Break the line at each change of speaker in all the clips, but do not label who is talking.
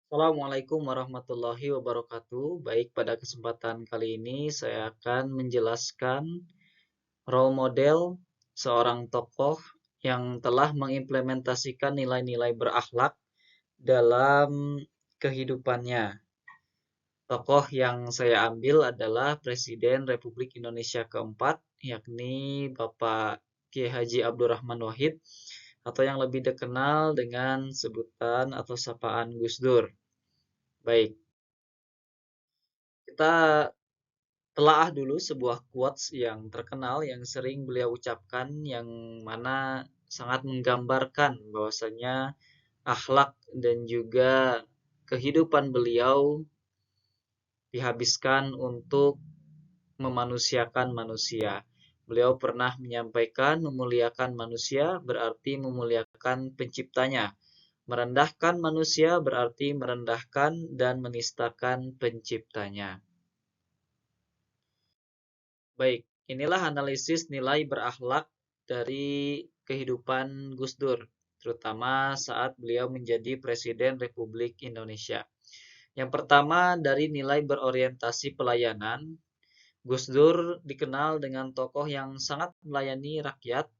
Assalamualaikum warahmatullahi wabarakatuh. Baik, pada kesempatan kali ini saya akan menjelaskan role model seorang tokoh yang telah mengimplementasikan nilai-nilai berakhlak dalam kehidupannya. Tokoh yang saya ambil adalah Presiden Republik Indonesia keempat, yakni Bapak Kiai Haji Abdurrahman Wahid, atau yang lebih dikenal dengan sebutan atau sapaan Gus Dur. Baik, kita telaah dulu sebuah quotes yang terkenal yang sering beliau ucapkan yang mana sangat menggambarkan bahwasanya akhlak dan juga kehidupan beliau dihabiskan untuk memanusiakan manusia. Beliau pernah menyampaikan memuliakan manusia berarti memuliakan penciptanya. Merendahkan manusia berarti merendahkan dan menistakan penciptanya. Baik, inilah analisis nilai berakhlak dari kehidupan Gus Dur, terutama saat beliau menjadi Presiden Republik Indonesia. Yang pertama dari nilai berorientasi pelayanan, Gus Dur dikenal dengan tokoh yang sangat melayani rakyat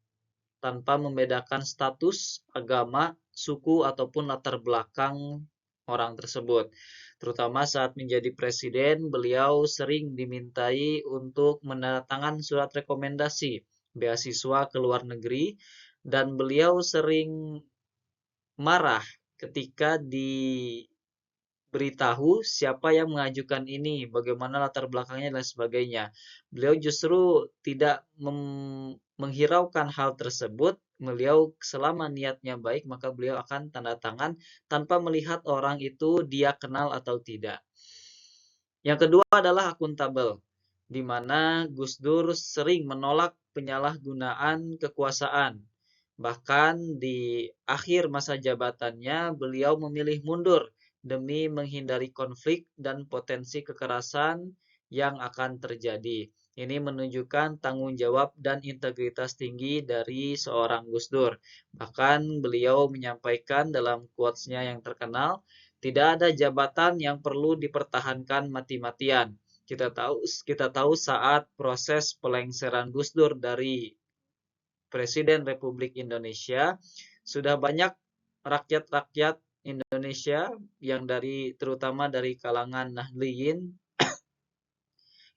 tanpa membedakan status, agama, suku, ataupun latar belakang orang tersebut. Terutama saat menjadi presiden, beliau sering dimintai untuk menandatangani surat rekomendasi beasiswa ke luar negeri dan beliau sering marah ketika beritahu siapa yang mengajukan ini, bagaimana latar belakangnya dan sebagainya. Beliau justru tidak menghiraukan hal tersebut. Beliau selama niatnya baik maka beliau akan tanda tangan tanpa melihat orang itu dia kenal atau tidak. Yang kedua adalah akuntabel, di mana Gus Dur sering menolak penyalahgunaan kekuasaan. Bahkan di akhir masa jabatannya, beliau memilih mundur demi menghindari konflik dan potensi kekerasan yang akan terjadi. Ini menunjukkan tanggung jawab dan integritas tinggi dari seorang Gus Dur. Bahkan beliau menyampaikan dalam quotes-nya yang terkenal, tidak ada jabatan yang perlu dipertahankan mati-matian. Kita tahu saat proses pelengseran Gus Dur dari Presiden Republik Indonesia, sudah banyak rakyat-rakyat Indonesia yang terutama dari kalangan Nahdliyin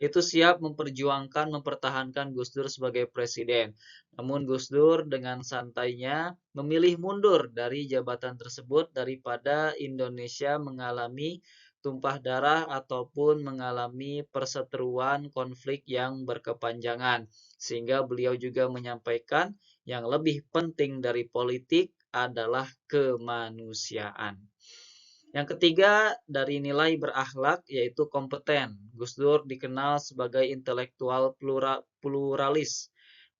itu siap memperjuangkan, mempertahankan Gus Dur sebagai presiden. Namun Gus Dur dengan santainya memilih mundur dari jabatan tersebut daripada Indonesia mengalami tumpah darah ataupun mengalami perseteruan konflik yang berkepanjangan. Sehingga beliau juga menyampaikan yang lebih penting dari politik adalah kemanusiaan. Yang ketiga dari nilai berakhlak yaitu kompeten. Gus Dur dikenal sebagai intelektual pluralis,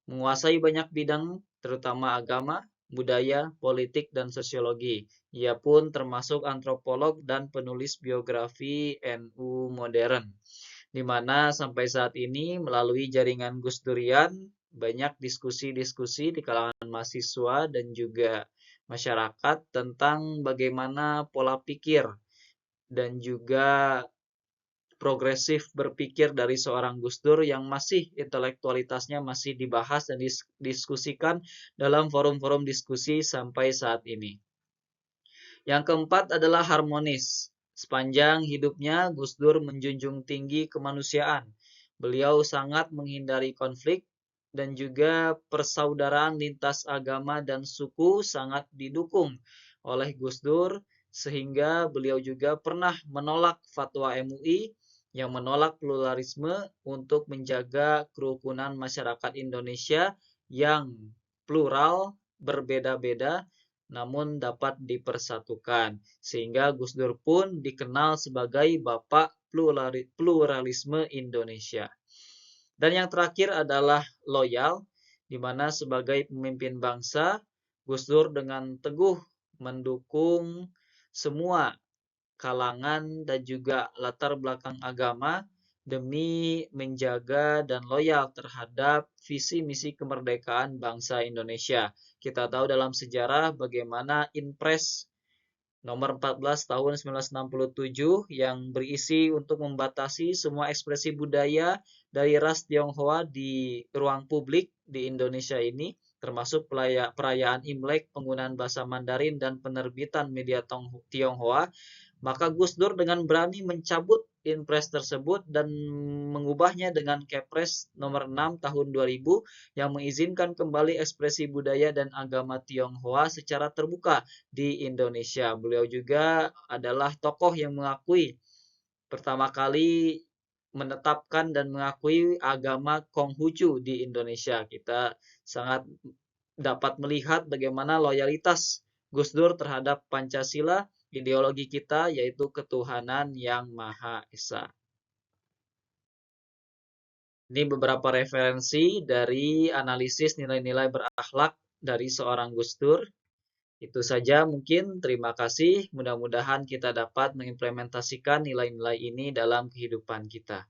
menguasai banyak bidang terutama agama, budaya, politik, dan sosiologi. Ia pun termasuk antropolog dan penulis biografi NU modern, di mana sampai saat ini melalui jaringan Gus Durian banyak diskusi-diskusi di kalangan mahasiswa dan juga masyarakat tentang bagaimana pola pikir dan juga progresif berpikir dari seorang Gus Dur yang masih intelektualitasnya masih dibahas dan didiskusikan dalam forum-forum diskusi sampai saat ini. Yang keempat adalah harmonis. Sepanjang hidupnya Gus Dur menjunjung tinggi kemanusiaan. Beliau sangat menghindari konflik dan juga persaudaraan lintas agama dan suku sangat didukung oleh Gus Dur sehingga beliau juga pernah menolak fatwa MUI yang menolak pluralisme untuk menjaga kerukunan masyarakat Indonesia yang plural, berbeda-beda, namun dapat dipersatukan. Sehingga Gus Dur pun dikenal sebagai Bapak Pluralisme Indonesia. Dan yang terakhir adalah loyal, di mana sebagai pemimpin bangsa, Gus Dur dengan teguh mendukung semua kalangan dan juga latar belakang agama demi menjaga dan loyal terhadap visi misi kemerdekaan bangsa Indonesia. Kita tahu dalam sejarah bagaimana Inpres Nomor 14 tahun 1967 yang berisi untuk membatasi semua ekspresi budaya dari ras Tionghoa di ruang publik di Indonesia ini, termasuk perayaan Imlek, penggunaan bahasa Mandarin, dan penerbitan media Tionghoa. Maka Gus Dur dengan berani mencabut Inpres tersebut dan mengubahnya dengan Kepres nomor 6 tahun 2000 yang mengizinkan kembali ekspresi budaya dan agama Tionghoa secara terbuka di Indonesia. Beliau juga adalah tokoh yang mengakui pertama kali menetapkan dan mengakui agama Konghucu di Indonesia. Kita sangat dapat melihat bagaimana loyalitas Gus Dur terhadap Pancasila, ideologi kita yaitu ketuhanan yang Maha Esa. Ini beberapa referensi dari analisis nilai-nilai berakhlak dari seorang Gus Dur. Itu saja mungkin. Terima kasih. Mudah-mudahan kita dapat mengimplementasikan nilai-nilai ini dalam kehidupan kita.